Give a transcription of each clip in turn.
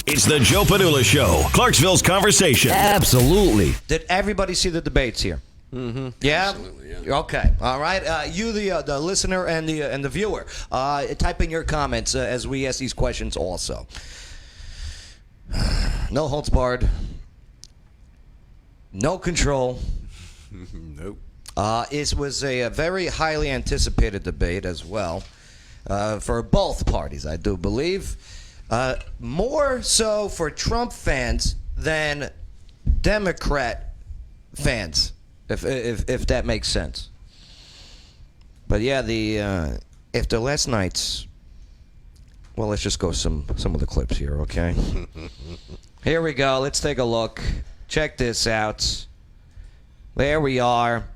It's the Joe Padula Show, Clarksville's conversation. Absolutely. Did everybody see the debates here? Mm-hmm. Yeah. Absolutely, yeah. Okay. All right. You, the listener and the viewer, type in your comments as we ask these questions. Also, no holds barred, no control. Nope. It was a very highly anticipated debate as well for both parties, I do believe. More so for Trump fans than Democrat fans, if that makes sense. But yeah, after last night's, well, let's just go some of the clips here, okay? Here we go. Let's take a look. Check this out. There we are.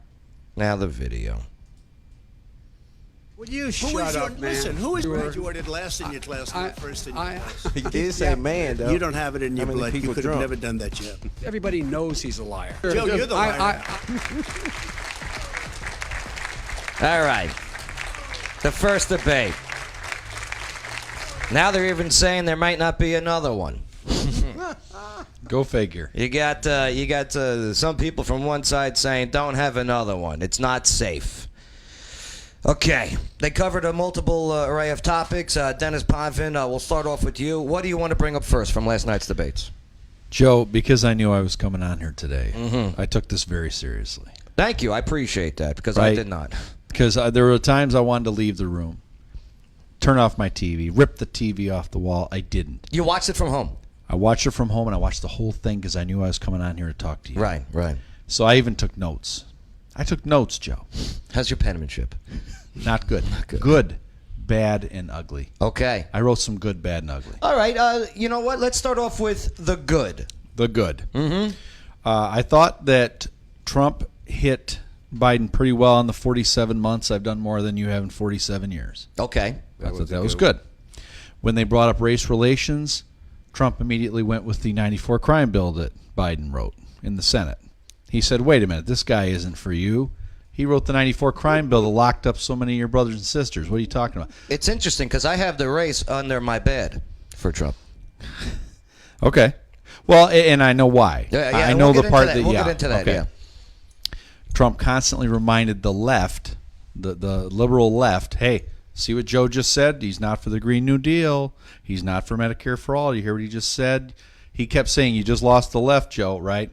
Now the video. Would you shut up, man? Listen, who is graduated last in your class, not first in your class? He did say man, though. You don't have it in your How many blood. You people could have drunk? never done that yet. Everybody knows he's a liar. Joe, you're the liar. All right. The first debate. Now they're even saying there might not be another one. Go figure. You got some people from one side saying don't have another one. It's not safe. Okay. They covered a multiple array of topics. Dennis Ponvin, we'll start off with you. What do you want to bring up first from last night's debates? Joe, because I knew I was coming on here today, I took this very seriously. Thank you. I appreciate that because I Right. did not. Because there were times I wanted to leave the room, turn off my TV, rip the TV off the wall. I didn't. You watched it from home. I watched it from home, and I watched the whole thing because I knew I was coming on here to talk to you. Right. So I even took notes. I took notes, Joe. How's your penmanship? Not good. Good, bad, and ugly. Okay. I wrote some good, bad, and ugly. All right. You know what? Let's start off with the good. The good. I thought that Trump hit Biden pretty well in the 47 months. I've done more than you have in 47 years. Okay. I thought that was good. When they brought up race relations, Trump immediately went with the 94 crime bill that Biden wrote in the Senate. He said, wait a minute, this guy isn't for you. He wrote the 94 crime bill that locked up so many of your brothers and sisters. What are you talking about? It's interesting because I have the race under my bed for Trump. Okay. Well, and I know why. I know the part that, we'll yeah. get into that, okay. yeah. Trump constantly reminded the left, the liberal left, hey, see what Joe just said? He's not for the Green New Deal. He's not for Medicare for all. You hear what he just said? He kept saying, you just lost the left, Joe, right?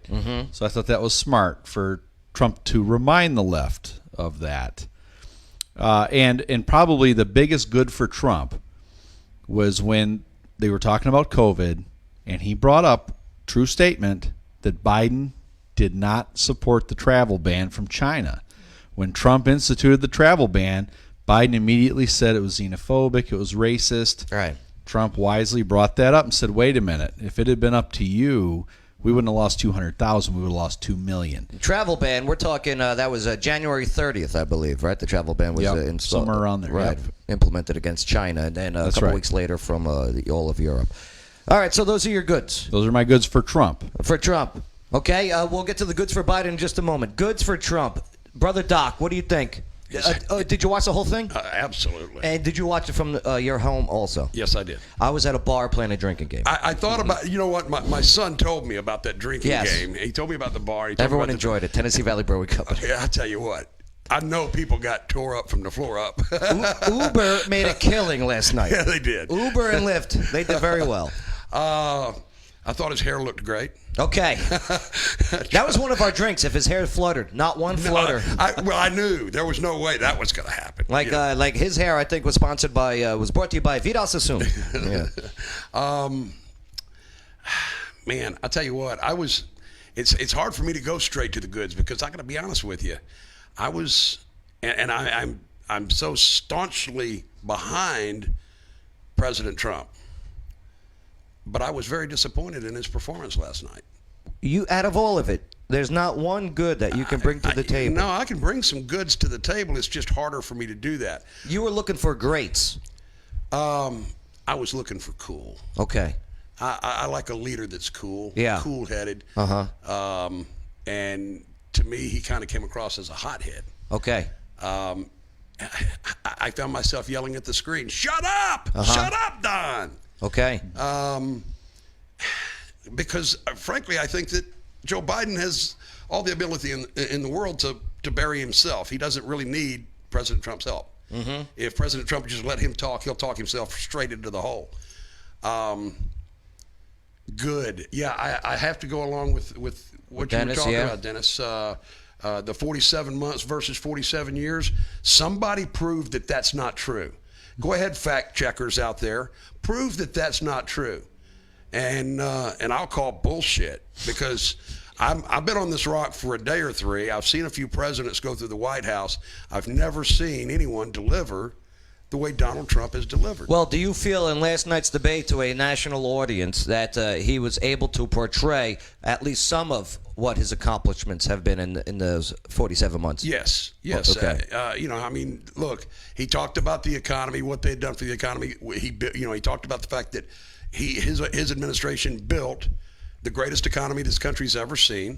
So I thought that was smart for Trump to remind the left of that. And probably the biggest good for Trump was when they were talking about COVID, and he brought up true statement that Biden did not support the travel ban from China. When Trump instituted the travel ban, Biden immediately said it was xenophobic, it was racist. Right. Trump wisely brought that up and said, wait a minute, if it had been up to you, we wouldn't have lost 200,000, we would have lost 2 million. Travel ban, we're talking, that was January 30th, I believe, right? The travel ban was installed. Somewhere around there. Right. Yep. Implemented against China, and then a That's couple right. weeks later from all of Europe. All right, so those are your goods. Those are my goods for Trump. For Trump. Okay, we'll get to the goods for Biden in just a moment. Goods for Trump. Brother Doc, what do you think? Did you watch the whole thing? Absolutely. And did you watch it from your home also? Yes, I did. I was at a bar playing a drinking game. I thought about, you know what, my son told me about that drinking Yes. game. He told me about the bar. He told Everyone me about enjoyed it. Tennessee Valley Brewing Company. Yeah, I tell you what. I know people got tore up from the floor up. Uber made a killing last night. Yeah, they did. Uber and Lyft, they did very well. I thought his hair looked great. Okay. That was one of our drinks, if his hair fluttered. Not one flutter. I knew there was no way that was going to happen. Like his hair, I think, was sponsored by, was brought to you by Vidal Sassoon. Yeah. Man, I tell you what, it's hard for me to go straight to the goods because I got to be honest with you. I'm so staunchly behind President Trump. But I was very disappointed in his performance last night. You, out of all of it, there's not one good that you can bring to the table. No, I can bring some goods to the table. It's just harder for me to do that. You were looking for greats. I was looking for cool. Okay. I like a leader that's cool. Yeah. Cool-headed. Uh-huh. And to me, he kind of came across as a hothead. Okay. I found myself yelling at the screen, "Shut up! Shut up, Don!" Okay. because frankly, I think that Joe Biden has all the ability in the world to bury himself. He doesn't really need President Trump's help. Mm-hmm. If President Trump just let him talk, he'll talk himself straight into the hole. Good. Yeah, I have to go along with what Dennis, you were talking yeah. about, Dennis. The 47 months versus 47 years. Somebody proved that that's not true. Go ahead, fact checkers out there. Prove that that's not true. And I'll call bullshit, because I've been on this rock for a day or three. I've seen a few presidents go through the White House. I've never seen anyone deliver the way Donald Trump has delivered. Well, do you feel in last night's debate to a national audience that he was able to portray at least some of what his accomplishments have been in those 47 months? Yes. Okay. I mean, look, he talked about the economy, what they'd done for the economy. He talked about the fact that his administration built the greatest economy this country's ever seen.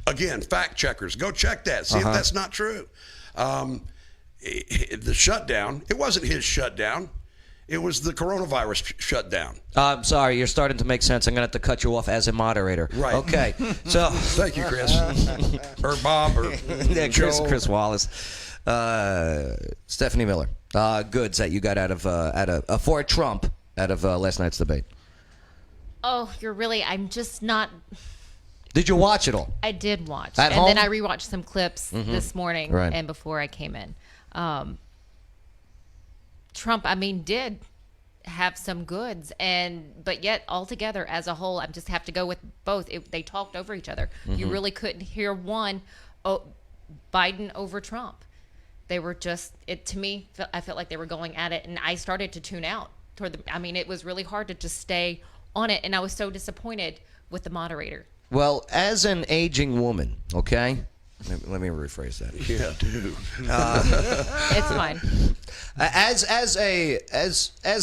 Again, fact checkers, go check that. See if that's not true. The shutdown, it wasn't his shutdown. It was the coronavirus shutdown. I'm sorry, you're starting to make sense. I'm going to have to cut you off as a moderator. Right. Okay. So Thank you, Chris. Or Bob, or yeah, Joe. Chris Wallace. Stephanie Miller. Goods that you got out of for Trump out of last night's debate. Oh, I'm just not. Did you watch it all? I did watch. At and home? then I rewatched some clips this morning Right. and before I came in. Trump, did have some goods, but yet altogether as a whole, I just have to go with both. They talked over each other. You really couldn't hear Biden over Trump. They were just, to me, I felt like they were going at it, and I started to tune out it was really hard to just stay on it, and I was so disappointed with the moderator. Well, as an aging woman, okay? Let me rephrase that. Yeah, dude. It's fine. As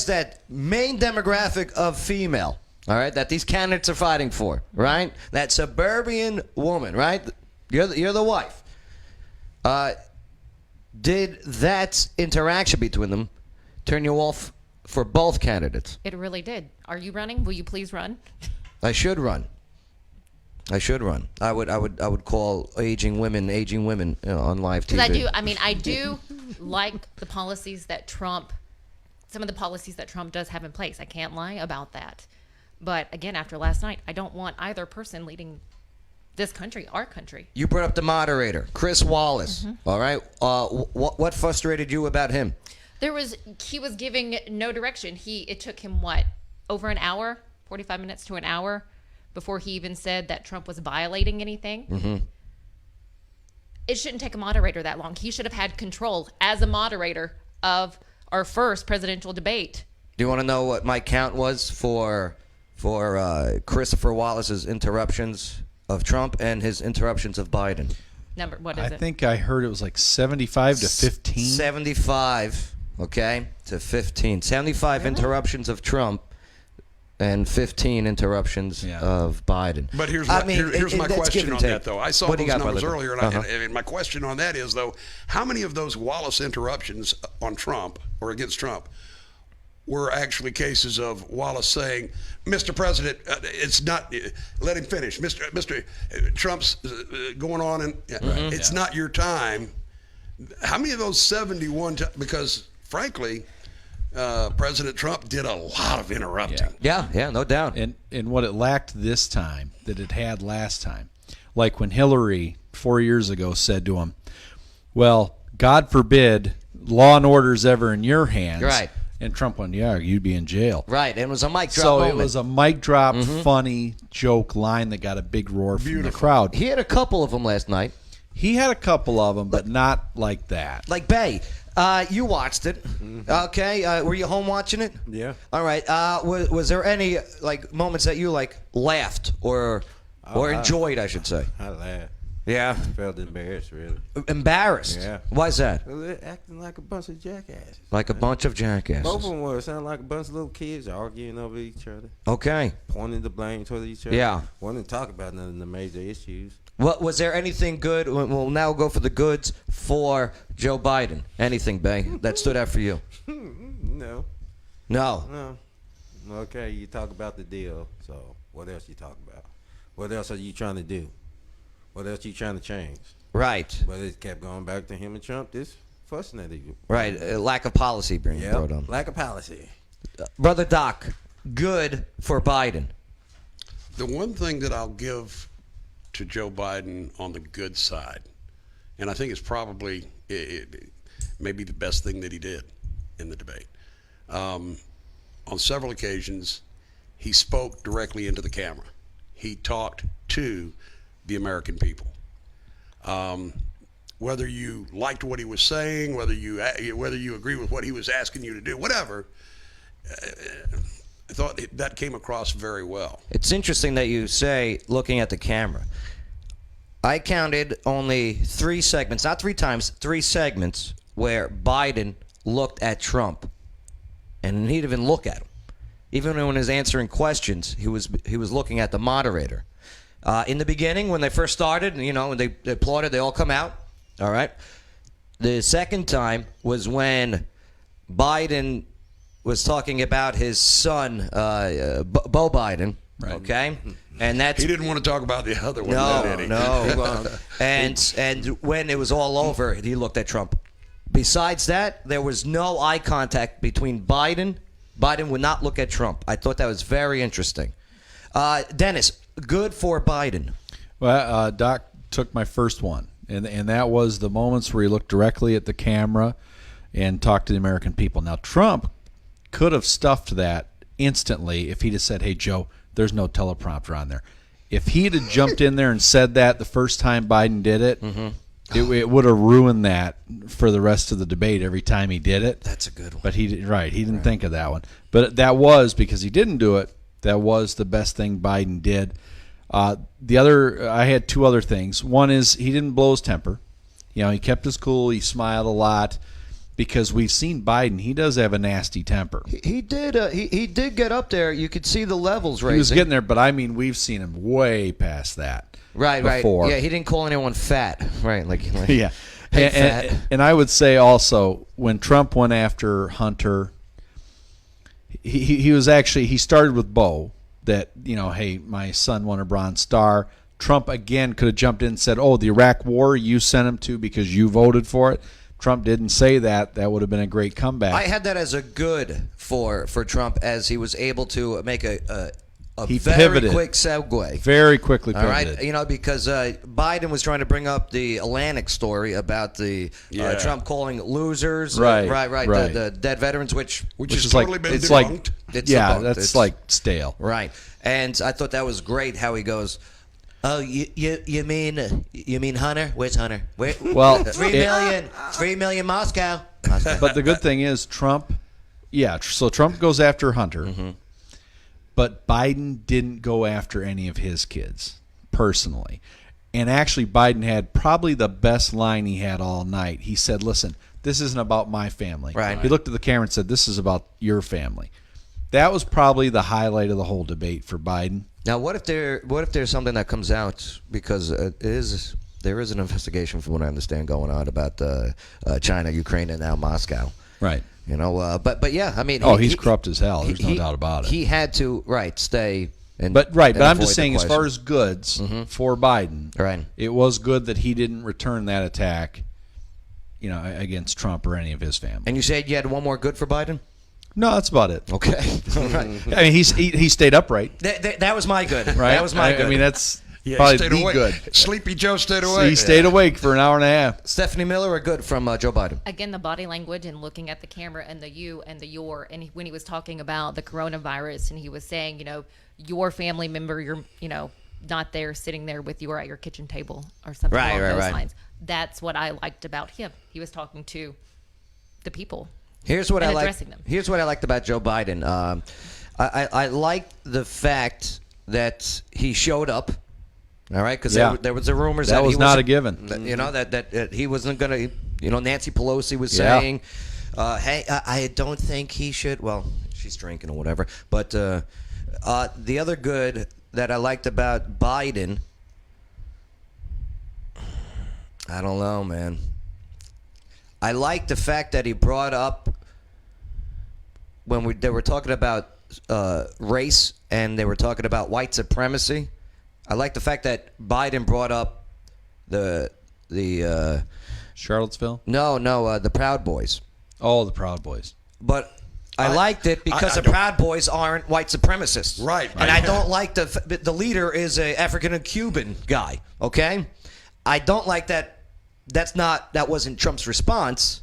that main demographic of female, all right, that these candidates are fighting for, right? That suburban woman, right? You're the wife. Did that interaction between them turn you off for both candidates? It really did. Are you running? Will you please run? I should run. I would call aging women on live TV. Because I do like the policies that some of the policies that Trump does have in place. I can't lie about that. But again, after last night, I don't want either person leading this country, our country. You brought up the moderator, Chris Wallace. All right. What frustrated you about him? He was giving no direction. It took him over an hour, 45 minutes to an hour, before he even said that Trump was violating anything. It shouldn't take a moderator that long. He should have had control as a moderator of our first presidential debate. Do you want to know what my count was for Christopher Wallace's interruptions of Trump and his interruptions of Biden? What is it? I think I heard it was like 75 to 15. 75, okay, to 15. 75 interruptions of Trump and 15 interruptions of Biden. But here's my question on that, though. I saw What those numbers earlier, and, Uh-huh. my question on that is, though, how many of those Wallace interruptions on Trump or against Trump were actually cases of Wallace saying, "Mr. President, it's not. Let him finish. Mr. Trump's going on, and it's not your time." How many of those 71? Because frankly, President Trump did a lot of interrupting. Yeah, no doubt. And what it lacked this time that it had last time, like when Hillary 4 years ago said to him, "Well, God forbid law and order's ever in your hands." Right. And Trump went, "Yeah, you'd be in jail." Right, and it was a mic drop So moment. it was a mic drop, funny joke line that got a big roar from the crowd. He had a couple of them last night. He had a couple of them, but not like that. Like Bay, you watched it, okay? Were you home watching it? Yeah. All right. Was there any moments that you laughed or enjoyed? I should say. I laughed. Yeah. Felt embarrassed, really. Embarrassed. Yeah. Why's that? They're acting like a bunch of jackasses. Like a bunch of jackasses. Both of them were. It sounded like a bunch of little kids arguing over each other, Okay. pointing the blame toward each other. Yeah. Wanting to talk about none of the major issues. What was there anything good? We'll now go for the goods for Joe Biden. Anything, Bay, that stood out for you? No. No. Okay, you talk about the deal. So what else you talk about? What else are you trying to do? What else you trying to change? Right. But it kept going back to him and Trump. This fussing at you. Right. Lack of policy being brought on. Lack of policy. Brother Doc, good for Biden. The one thing that I'll give to Joe Biden on the good side, and I think it's probably maybe the best thing that he did in the debate. On several occasions, he spoke directly into the camera. He talked to the American people. Whether you liked what he was saying, whether you agree with what he was asking you to do, whatever, I thought that came across very well. It's interesting that you say looking at the camera. I counted only 3 segments, not 3 times, 3 segments where Biden looked at Trump, and he didn't even look at him. Even when he was answering questions, he was looking at the moderator. In the beginning, when they first started, when they applauded, they all come out. All right. The second time was when Biden was talking about his son, Beau Biden. Right. Okay. And that's, he didn't want to talk about the other one. No. And when it was all over, he looked at Trump. Besides that, there was no eye contact between Biden. Biden would not look at Trump. I thought that was very interesting. Dennis, good for Biden. Well, Doc took my first one, and that was the moments where he looked directly at the camera and talked to the American people. Now, Trump could have stuffed that instantly if he'd have said, hey, Joe, there's no teleprompter on there. If he'd have jumped in there and said that the first time Biden did it, it would have ruined that for the rest of the debate every time he did it. That's a good one. But he didn't think of that one. But that was, because he didn't do it, that was the best thing Biden did. I had 2 other things. One is he didn't blow his temper. He kept his cool. He smiled a lot, because we've seen Biden. He does have a nasty temper. He did. He did get up there. You could see the levels raising. He was getting there, but I mean, we've seen him way past that. Right. Before. Yeah, he didn't call anyone fat. Right. Like yeah. Hey, fat. And I would say also, when Trump went after Hunter, he started with Beau, that, hey, my son won a Bronze Star. Trump again could have jumped in and said, oh, the Iraq War, you sent him to because you voted for it. Trump didn't say that. That would have been a great comeback. I had that as a good for Trump, as he was able to make a he very pivoted. Quick segue. Very quickly pivoted. All right, because Biden was trying to bring up the Atlantic story about the Trump calling losers. Right. The dead veterans, which has like, totally been it's debunked. That's like stale. Right. And I thought that was great how he goes, oh, you mean Hunter? Where's Hunter? Well, 3 million Moscow. But the good thing is Trump, so Trump goes after Hunter, but Biden didn't go after any of his kids personally. And actually, Biden had probably the best line he had all night. He said, listen, this isn't about my family. Right. He looked at the camera and said, this is about your family. That was probably the highlight of the whole debate for Biden. Now, what if there's something that comes out, because there is an investigation, from what I understand, going on about China, Ukraine, and now Moscow. Right. But yeah, I mean, he's corrupt as hell. There's no doubt about it. He had to stay. But I'm just saying, as far as goods for Biden, right, it was good that he didn't return that attack, against Trump or any of his family. And you said you had one more good for Biden? No, that's about it. Okay. All right. I mean, he stayed upright. That was my good. Right. That was my good. I mean, that's probably stayed the awake. good. Sleepy Joe stayed So awake. he stayed awake for an hour and a half. Stephanie Miller, a good from Joe Biden. Again, the body language and looking at the camera and the you and the your. And when he was talking about the coronavirus, and he was saying, your family member, you're, not there sitting there with you or at your kitchen table or something along those lines. That's what I liked about him. He was talking to the people. Here's what addressing them. Here's what I liked about Joe Biden. I liked the fact that he showed up. All right, because there was the rumors that was he not a given. That he wasn't going to. Nancy Pelosi was saying, "Hey, I don't think he should." Well, she's drinking or whatever. But the other good that I liked about Biden, I don't know, man. I like the fact that he brought up when they were talking about race and they were talking about white supremacy. I like the fact that Biden brought up the Charlottesville? the Proud Boys. Oh, the Proud Boys. But I liked it because the Proud Boys aren't white supremacists. Right. And I don't like the leader is a African and Cuban guy, okay? I don't like that. That wasn't Trump's response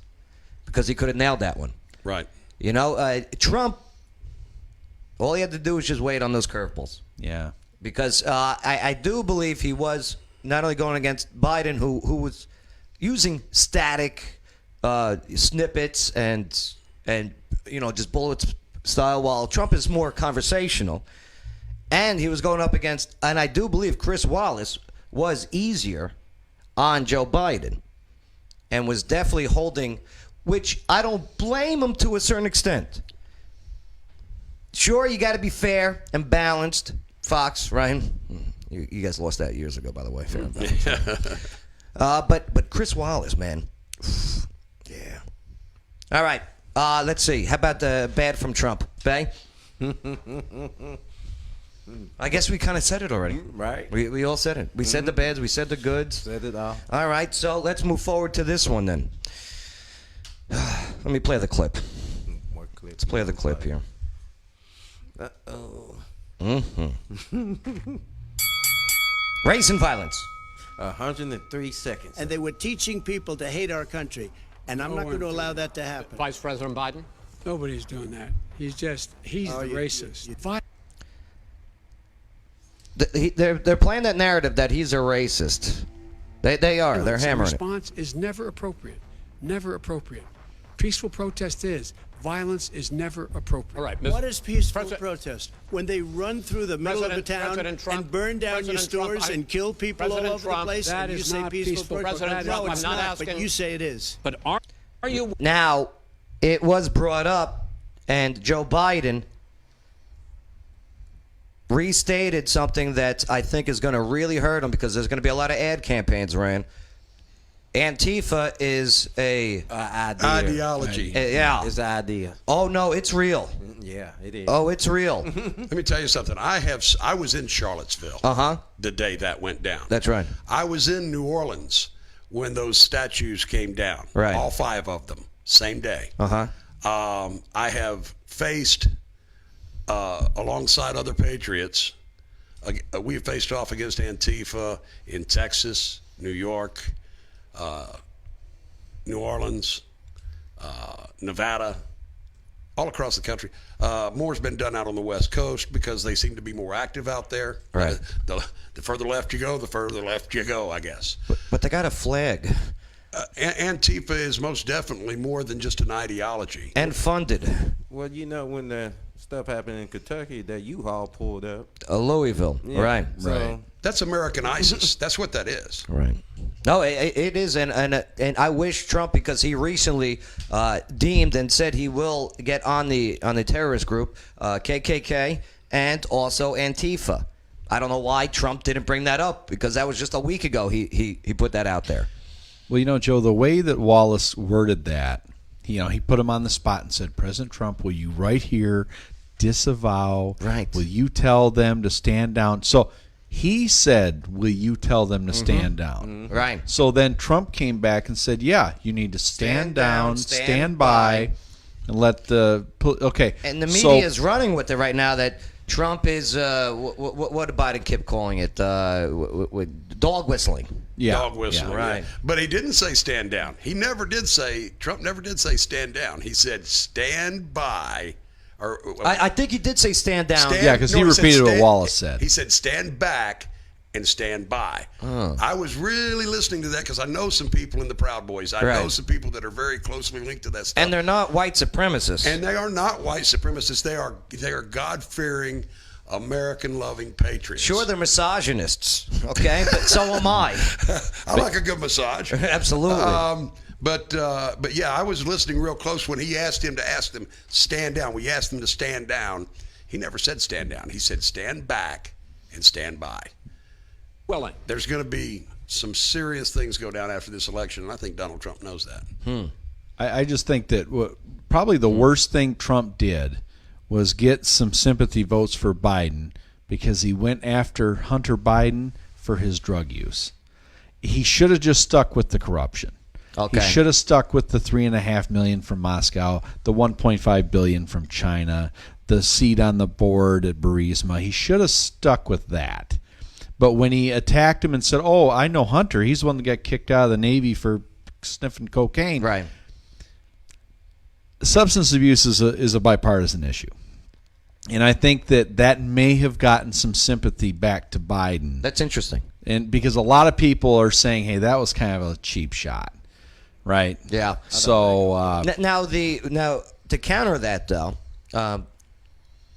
because he could have nailed that one. Right. You know, Trump, all he had to do was just wait on those curveballs. Yeah. Because I do believe he was not only going against Biden, who was using static snippets and just bullets style, while Trump is more conversational. And he was going up against, and I do believe Chris Wallace was easier on Joe Biden and was definitely holding, which I don't blame him to a certain extent. Sure, you got to be fair and balanced. Fox, Ryan, you guys lost that years ago, by the way. Fair and balanced. But Chris Wallace, man. Yeah. All right. Let's see. How about the bad from Trump? Bay? I guess we kind of said it already. Right. We all said it. We said the bads. We said the goods. Said it all. All right. So let's move forward to this one then. Let me play the clip. What clip? Let's play the clip here. Uh-oh. Race and violence. 103 seconds. And they were teaching people to hate our country. And I'm not going to allow that to happen. Vice President Biden? Nobody's doing that. He's the racist. They're playing that narrative that he's a racist. They are. They're hammering it. Response is never appropriate. Never appropriate. Peaceful protest is. Violence is never appropriate. All right. What is peaceful protest? When they run through the middle of the town and burn down your stores and kill people all over the place, that and you is say not peaceful protest? President Trump, No, it's I'm not not, asking. but you say it is. But are you? Now, it was brought up, and Joe Biden restated something that I think is going to really hurt him because there's going to be a lot of ad campaigns ran. Antifa is a ideology. Yeah. It's an idea. Oh no, it's real. Yeah, it is. Oh, it's real. Let me tell you something. I was in Charlottesville the day that went down. That's right. I was in New Orleans when those statues came down. Right. All 5 of them, same day. Uh-huh. I have faced, alongside other patriots, we have faced off against Antifa in Texas, New York, New Orleans, Nevada, all across the country. More's been done out on the West Coast because they seem to be more active out there. Right. The further left you go, the further left you go, I guess. But they got a flag. Antifa is most definitely more than just an ideology. And funded. Well, you know, when the stuff happened in Kentucky, that U-Haul pulled up. Louisville. Yeah, Right. So, That's American ISIS. That's what that is. Right. No, it is, and I wish Trump, because he recently deemed and said he will get on the terrorist group KKK and also Antifa. I don't know why Trump didn't bring that up, because that was just a week ago he put that out there. Well, you know, Joe, the way that Wallace worded that, he put him on the spot and said, President Trump, will you right here disavow? Right. Will you tell them to stand down? So he said, will you tell them to stand down? Right. So then Trump came back and said, yeah, you need to stand down, stand by, and let the okay. And the media is running with it right now that Trump is what did Biden keep calling it? With dog whistling. Yeah. Dog whistling. Yeah, right. But he didn't say stand down. Trump never did say stand down. He said stand by. I think he did say stand down. Yeah, because he repeated what Wallace said. He said stand back and stand by. I was really listening to that because I know some people in the Proud Boys. I know some people that are very closely linked to that stuff. And they're not white supremacists. And they are not white supremacists. They are God-fearing, American-loving patriots. Sure, they're misogynists, okay? But so am I. I like a good massage. Absolutely. But yeah, I was listening real close when he asked him to ask them stand down. We asked them to stand down. He never said stand down. He said stand back and stand by. Well, then. There's going to be some serious things go down after this election, and I think Donald Trump knows that. I just think that probably the worst thing Trump did was get some sympathy votes for Biden because he went after Hunter Biden for his drug use. He should have just stuck with the corruption. Okay. He should have stuck with the $3.5 million from Moscow, the $1.5 billion from China, the seat on the board at Burisma. He should have stuck with that. But when he attacked him and said, "Oh, I know Hunter. He's the one that got kicked out of the Navy for sniffing cocaine." Right. Substance abuse is a bipartisan issue. And I think that may have gotten some sympathy back to Biden. That's interesting. And because a lot of people are saying, "Hey, that was kind of a cheap shot." Right? Yeah. So Now to counter that though,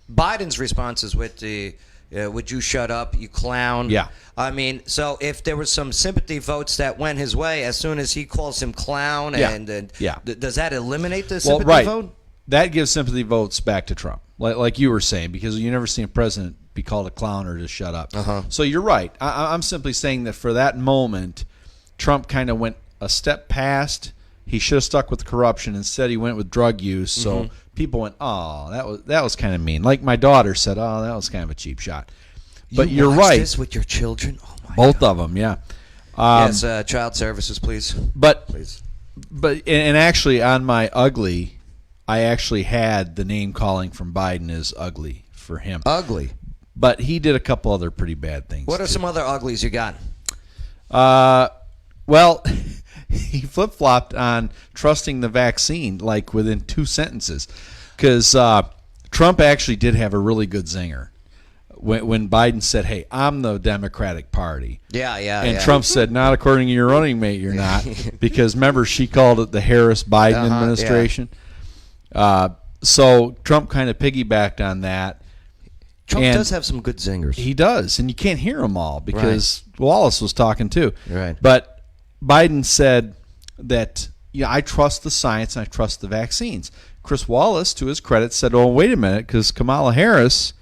Biden's responses with the "Would you shut up, you clown?" Yeah. I mean, so if there was some sympathy votes that went his way, as soon as he calls him clown, does that eliminate the sympathy vote? That gives sympathy votes back to Trump, like you were saying, because you never seen a president be called a clown or to shut up. So you're right. I'm simply saying that for that moment, Trump kind of went a step past. He should have stuck with corruption. Instead, he went with drug use. So people went, "Oh, that was kind of mean." Like my daughter said, "Oh, that was kind of a cheap shot." But you're watch right. This with your children? Oh my Both God. of them, yeah. Yes, child services, please. But actually, on my ugly, I actually had the name calling from Biden as ugly for him. Ugly. But he did a couple other pretty bad things. What are some other uglies you got? Well, he flip-flopped on trusting the vaccine, like within 2 sentences. Because Trump actually did have a really good zinger. When Biden said, "Hey, I'm the Democratic Party." And Trump said, "Not according to your running mate, you're not." Because remember, she called it the Harris-Biden administration. So Trump kind of piggybacked on that. Trump does have some good zingers. He does, and you can't hear them all because Wallace was talking too. Right. But Biden said that, I trust the science and I trust the vaccines. Chris Wallace, to his credit, said, "Oh, wait a minute," because Kamala Harris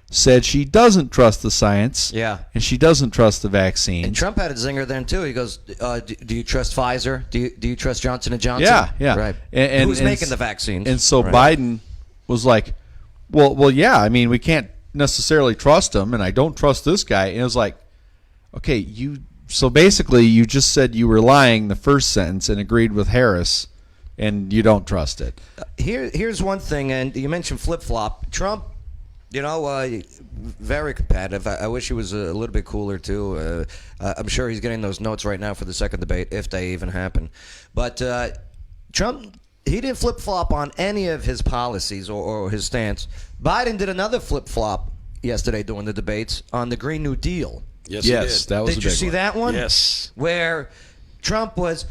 said she doesn't trust the science. And she doesn't trust the vaccine. And Trump had a zinger then too. He goes, "Do you trust Pfizer? Do you trust Johnson & Johnson?" Yeah. Right. And who's making the vaccines? And so Biden was like, well, yeah. I mean, we can't necessarily trust him, and I don't trust this guy. And it was like, okay, so basically you just said you were lying the first sentence and agreed with Harris, and you don't trust it. Here's one thing, and you mentioned flip-flop. Trump, very competitive. I wish he was a little bit cooler too. I'm sure he's getting those notes right now for the second debate, if they even happen. But Trump, he didn't flip-flop on any of his policies or his stance. Biden did another flip-flop yesterday during the debates on the Green New Deal. Yes, he did. That was a big Did you see that one? Yes. Where Trump was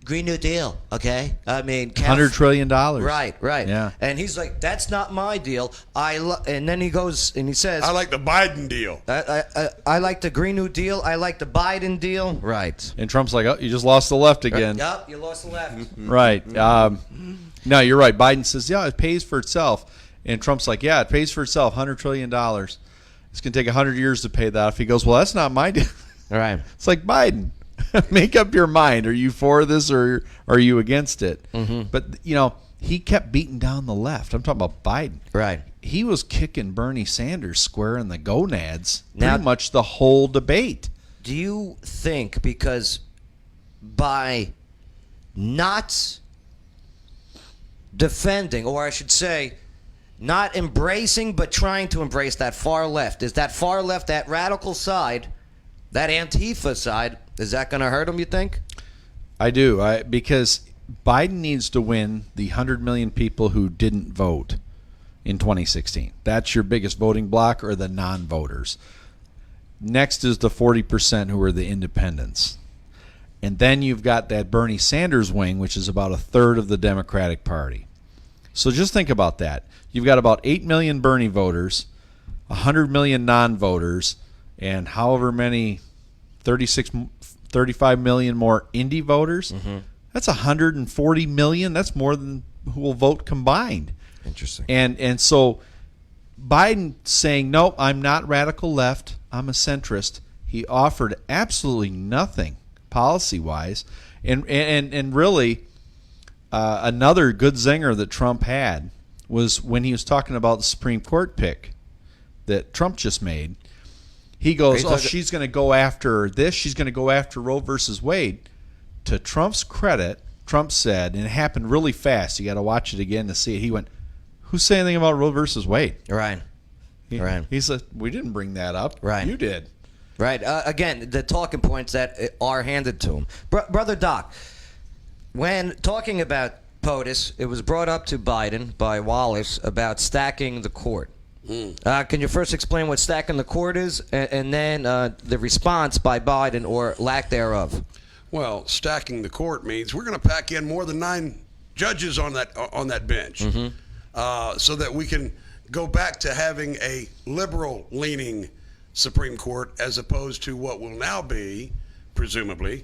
Green New Deal, okay? I mean, $100 trillion. Right. Yeah. And he's like, "That's not my deal." And then he goes and he says, "I like the Biden deal." I like the Green New Deal. I like the Biden deal. Right. And Trump's like, "Oh, you just lost the left again." Yep, you lost the left. Right. No, you're right. Biden says, "Yeah, it pays for itself." And Trump's like, "Yeah, it pays for itself, $100 trillion. It's going to take 100 years to pay that off." He goes, "Well, that's not my deal." All right. It's like, Biden, make up your mind. Are you for this or are you against it? But, he kept beating down the left. I'm talking about Biden. Right. He was kicking Bernie Sanders square in the gonads pretty much the whole debate. Do you think because by not defending, or I should say, not embracing but trying to embrace that far left, is that far left, that radical side, that Antifa side, is that going to hurt him, you think? I do, because Biden needs to win the 100 million people who didn't vote in 2016. That's your biggest voting bloc, or the non-voters. Next is the 40% who are the independents. And then you've got that Bernie Sanders wing, which is about a third of the Democratic Party. So just think about that. You've got about 8 million Bernie voters, 100 million non-voters, and however many, 35 million more indie voters. That's 140 million. That's more than who will vote combined. Interesting. And so Biden saying, "No, I'm not radical left. I'm a centrist." He offered absolutely nothing policy-wise. And really, another good zinger that Trump had was when he was talking about the Supreme Court pick that Trump just made. He goes, she's going to go after this. She's going to go after Roe versus Wade. To Trump's credit, Trump said, and it happened really fast. You got to watch it again to see it. He went, "Who's saying anything about Roe versus Wade?" Right. He said, "We didn't bring that up. Right. You did." Right. Again, the talking points that are handed to him. Brother Doc, when talking about POTUS, it was brought up to Biden by Wallace about stacking the court. Can you first explain what stacking the court is, and then the response by Biden or lack thereof? Well, stacking the court means we're going to pack in more than 9 judges on that bench, so that we can go back to having a liberal-leaning Supreme Court as opposed to what will now be, presumably,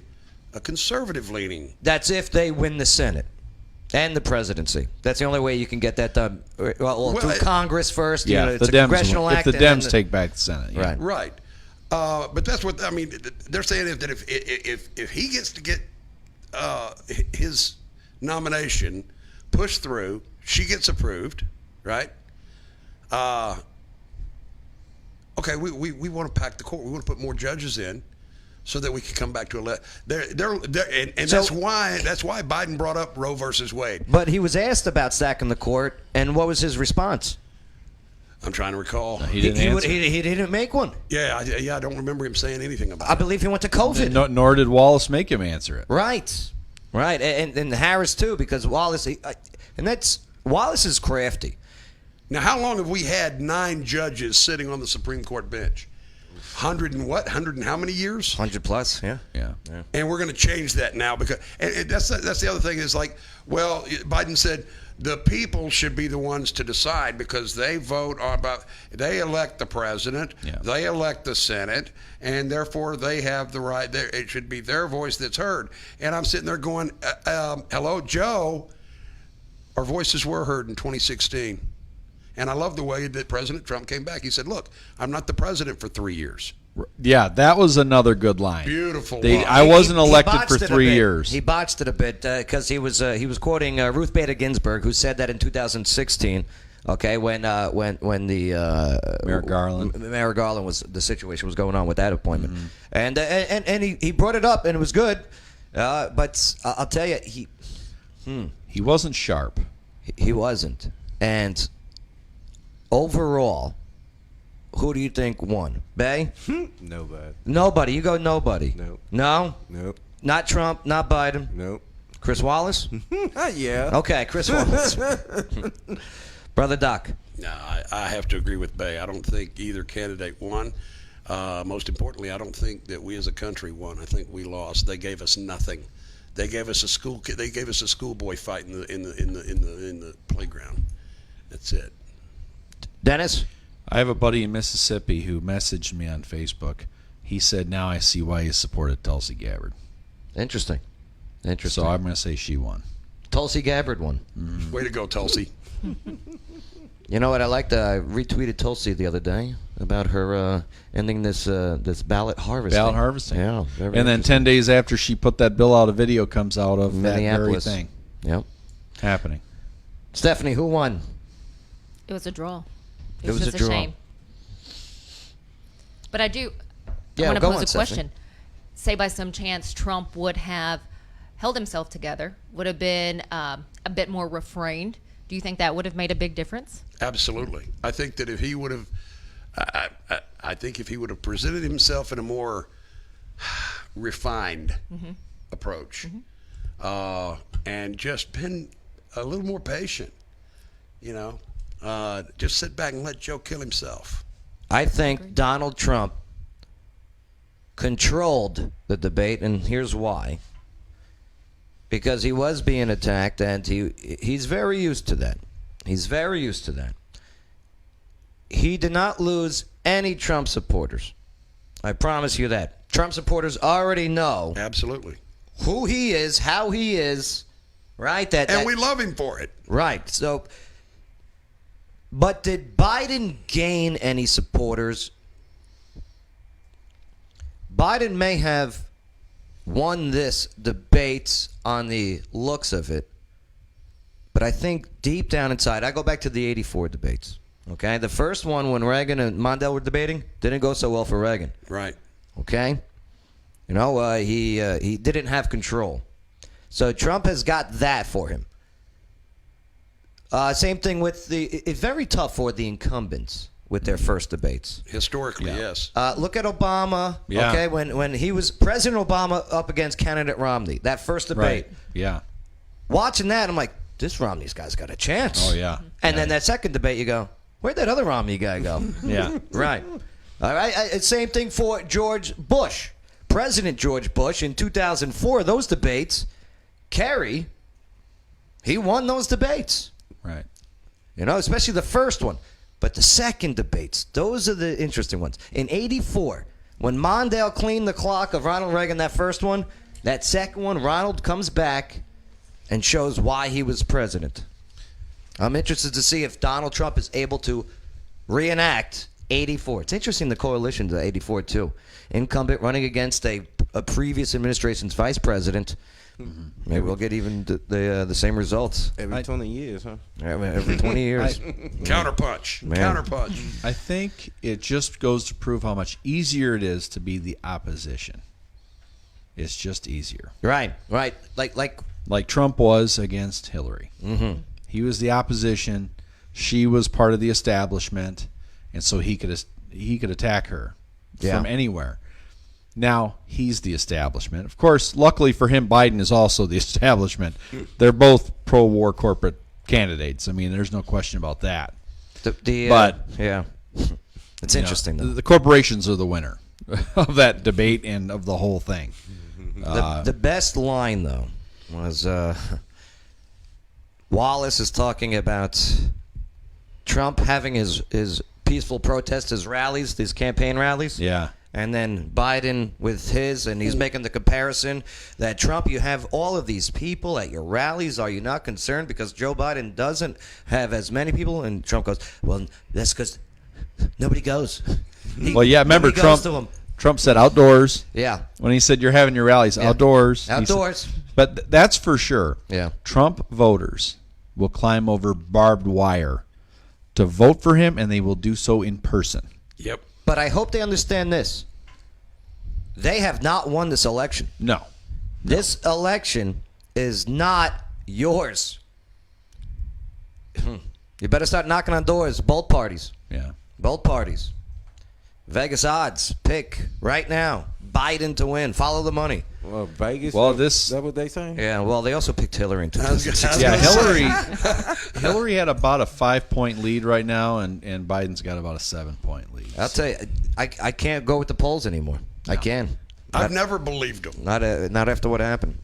a conservative-leaning. That's if they win the Senate and the presidency. That's the only way you can get that done. Well, through Congress first. Yeah, it's a congressional act. If the Dems take back the Senate. Yeah. Right. But that's what I mean. They're saying that if he gets to get his nomination pushed through, she gets approved, right? Okay, we want to pack the court. We want to put more judges in, so that we can come back to and that's why Biden brought up Roe versus Wade. But he was asked about stacking the court, and what was his response? I'm trying to recall. He didn't make one. Yeah, I don't remember him saying anything about it. I believe he went to COVID. Nor did Wallace make him answer it. Right. And Harris too, because Wallace, Wallace is crafty. Now, how long have we had 9 judges sitting on the Supreme Court bench? 100 and what? 100 and how many years? 100 plus, yeah. And we're going to change that now because and that's the other thing is like, well, Biden said the people should be the ones to decide because they vote they elect the president, they elect the Senate, and therefore they have the right. It should be their voice that's heard. And I'm sitting there going, hello, Joe. Our voices were heard in 2016. And I love the way that President Trump came back. He said, look, I'm not the president for 3 years. Yeah, that was another good line. Beautiful line. I wasn't elected for 3 years. He botched it a bit because he was quoting Ruth Bader Ginsburg, who said that in 2016. Okay, when the Merrick Garland was the situation was going on with that appointment, and he brought it up and it was good, but I'll tell you he wasn't sharp. He wasn't, and overall, who do you think won? Bay? Nobody. Nobody. You go nobody. Nope. No? Nope. Not Trump, not Biden? Nope. Chris Wallace? Yeah. Okay, Chris Wallace. Brother Doc. No, I have to agree with Bay. I don't think either candidate won. Most importantly, I don't think that we as a country won. I think we lost. They gave us nothing. They gave us a schoolboy fight in the playground. That's it. Dennis? I have a buddy in Mississippi who messaged me on Facebook. He said, now I see why you supported Tulsi Gabbard. Interesting. So I'm going to say she won. Tulsi Gabbard won. Way to go, Tulsi. You know what? I retweeted Tulsi the other day about her ending this ballot harvesting. Ballot harvesting. Yeah. And then 10 days after she put that bill out, a video comes out of that very thing. Yep. Happening. Stephanie, who won? It was a draw. It was a draw. Shame. But I want to pose a question. Say by some chance Trump would have held himself together, would have been a bit more refrained. Do you think that would have made a big difference? Absolutely. I think that if he would have, I think if he would have presented himself in a more refined approach, and just been a little more patient, just sit back and let Joe kill himself. I think Donald Trump controlled the debate, and here's why. Because he was being attacked, and he's very used to that. He's very used to that. He did not lose any Trump supporters. I promise you that. Trump supporters already know. Absolutely. Who he is, how he is, right? And we love him for it. Right. So, but did Biden gain any supporters? Biden may have won this debate on the looks of it, But I think deep down inside, I go back to the 84 debates. Okay? The first one, when Reagan and Mondale were debating, didn't go so well for Reagan. Right. Okay? You know, he didn't have control. So Trump has got that for him. Same thing with it's very tough for the incumbents with their first debates. Historically, yes. Look at Obama. Yeah. Okay, when he was President Obama up against candidate Romney, that first debate. Right. Yeah. Watching that, I'm like, this Romney's guy's got a chance. Oh, yeah. And then that second debate, you go, where'd that other Romney guy go? Yeah. Right. All right. Same thing for George Bush. President George Bush in 2004, those debates, Kerry, he won those debates. Right. You know, especially the first one. But the second debates, those are the interesting ones. In 84, when Mondale cleaned the clock of Ronald Reagan, that first one, that second one, Ronald comes back and shows why he was president. I'm interested to see if Donald Trump is able to reenact 84. It's interesting the coalition to 84, too. Incumbent running against a previous administration's vice president. Maybe we'll get even the same results. Every 20 years, huh? Every 20 years. Counterpunch. Man. Counterpunch. I think it just goes to prove how much easier it is to be the opposition. It's just easier. Right. Like Trump was against Hillary. Mm-hmm. He was the opposition. She was part of the establishment, and so he could attack her from anywhere. Now he's the establishment. Of course, luckily for him, Biden is also the establishment. They're both pro-war corporate candidates. I mean, there's no question about that. It's interesting, though. The corporations are the winner of that debate and of the whole thing. The best line, though, was Wallace is talking about Trump having his peaceful protests, his rallies, these campaign rallies. Yeah. And then Biden with his, and he's making the comparison that Trump, you have all of these people at your rallies. Are you not concerned because Joe Biden doesn't have as many people? And Trump goes, well, that's because nobody goes. Remember Trump said outdoors. Yeah. When he said you're having your rallies outdoors. Outdoors. But that's for sure. Yeah. Trump voters will climb over barbed wire to vote for him, and they will do so in person. Yep. But I hope they understand this. They have not won this election. No. This election is not yours. You better start knocking on doors, both parties. Yeah. Both parties. Vegas odds, pick right now. Biden to win. Follow the money. Well, Vegas. Is that what they saying? Yeah. Well, they also picked Hillary in 2016. Yeah, Hillary had about a 5-point lead right now, and Biden's got about a 7-point lead. I'll tell you, I can't go with the polls anymore. No. I can. I've never believed them. Not after what happened.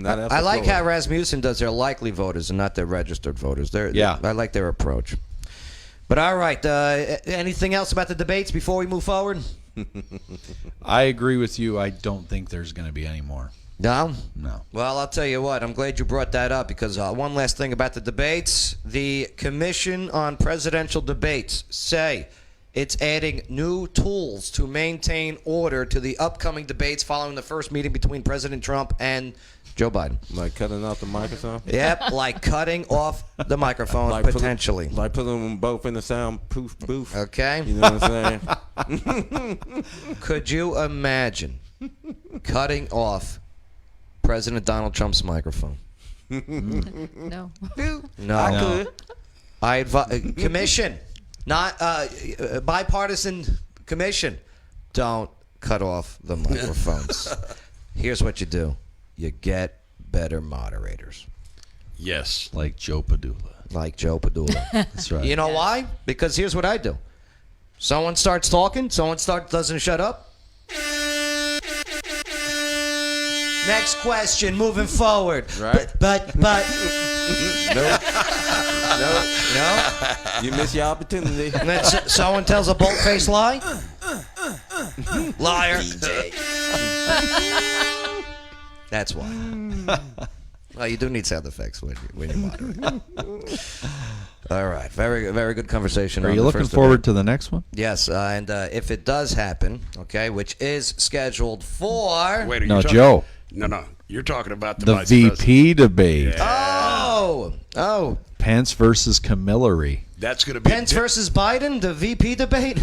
I like how Rasmussen does their likely voters and not their registered voters. I like their approach. But all right, anything else about the debates before we move forward? I agree with you. I don't think there's going to be any more. No? No. Well, I'll tell you what. I'm glad you brought that up because one last thing about the debates. The Commission on Presidential Debates say it's adding new tools to maintain order to the upcoming debates following the first meeting between President Trump and Joe Biden. Like cutting out the microphone? Yep, like cutting off the microphones, like potentially. Like putting them both in the soundproof booth. Okay. You know what I'm saying? Could you imagine cutting off President Donald Trump's microphone? No. No. I could. I advise commission, not bipartisan commission. Don't cut off the microphones. Here's what you do: you get better moderators, Yes. Like Joe Padula. like Joe Padula. That's right. You know why? Because here's what I do: someone starts talking, doesn't shut up. Next question, moving forward. Right. But. No. No. You miss your opportunity. And then someone tells a bold-faced lie. Liar. That's why. Well, you do need sound effects when you moderate. All right. Very, very good conversation. Are you looking forward to the next one? Yes, and if it does happen, okay, which is scheduled for... Wait, No, Joe. No. You're talking about the The vice VP president. debate. Oh, Oh. Pence versus Camillary. That's going to be Pence versus Biden, the VP debate?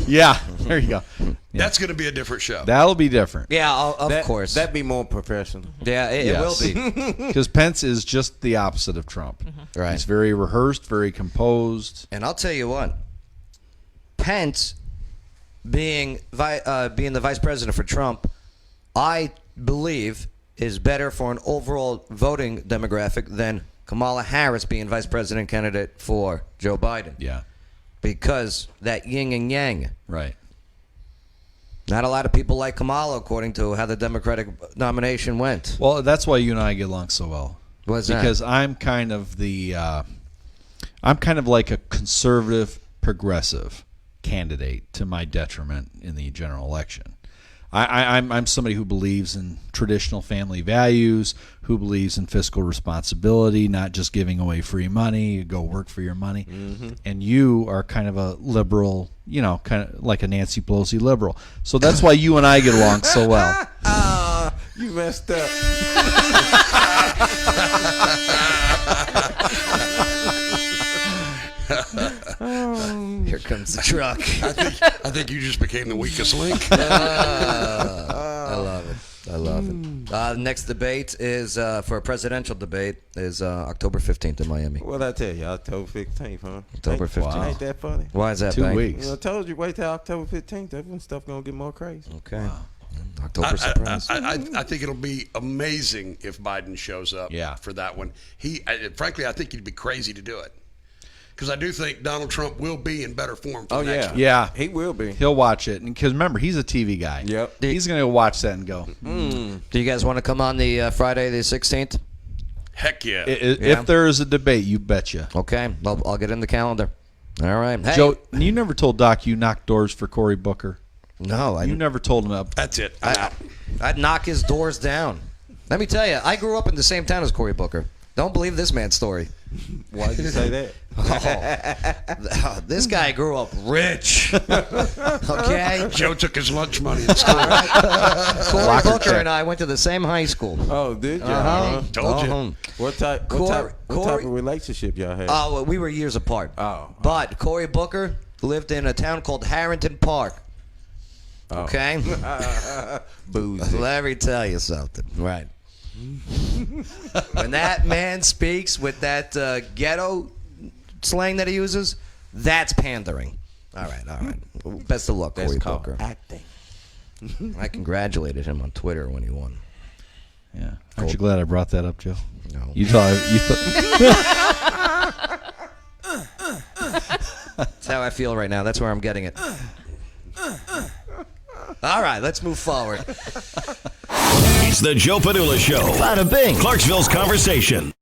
Yeah, there you go. Yeah. That's going to be a different show. That'll be different. Yeah, of course. That'd be more professional. Yeah, it will be. Because Pence is just the opposite of Trump. Right. He's very rehearsed, very composed. And I'll tell you what, Pence being the vice president for Trump, I believe is better for an overall voting demographic than Kamala Harris being vice president candidate for Joe Biden. Yeah. Because that yin and yang. Right. Not a lot of people like Kamala, according to how the Democratic nomination went. Well, that's why you and I get along so well. What's that? Because I'm kind of like a conservative, progressive candidate to my detriment in the general election. I'm somebody who believes in traditional family values, who believes in fiscal responsibility, not just giving away free money. You go work for your money. Mm-hmm. And you are kind of a liberal, kind of like a Nancy Pelosi liberal. So that's why you and I get along so well. You messed up. Here comes the truck. I think you just became the weakest link. I love it. I love it. Next debate is for a presidential debate is October 15th in Miami. What'd I tell you? October 15th, huh? October 15th. Ain't that funny? Why is that? 2 bang? weeks. I told you, wait till October 15th. That's when stuff gonna get more crazy. Okay. Wow. October surprise. I think it'll be amazing if Biden shows up Yeah. for that one. Frankly, I think he'd be crazy to do it. Because I do think Donald Trump will be in better form for the next one. Yeah. He will be. He'll watch it. Because remember, he's a TV guy. Yep. He's going to watch that and go, Do you guys want to come on the Friday the 16th? Heck yeah. If there is a debate, you betcha. Okay. I'll get in the calendar. All right. Hey. Joe, you never told Doc you knocked doors for Cory Booker. No. You never told him that. That's it. I'd knock his doors down. Let me tell you, I grew up in the same town as Cory Booker. Don't believe this man's story. Why did you say that? This guy grew up rich. Okay? Joe took his lunch money in school. Cory Booker and I went to the same high school. Oh, did you? Told you. What type of relationship y'all had? Oh, well, we were years apart. Oh. But Cory Booker lived in a town called Harrington Park. Okay? Boozy. Let me tell you something. Right. When that man speaks with that ghetto slang that he uses, that's pandering. All right. Best of luck, That's Cory called Booker. acting. I congratulated him on Twitter when he won. Yeah. Aren't you glad I brought that up, Joe? No. You thought. That's how I feel right now. That's where I'm getting it. All right, let's move forward. It's the Joe Padula Show. Bada bing. Clarksville's conversation.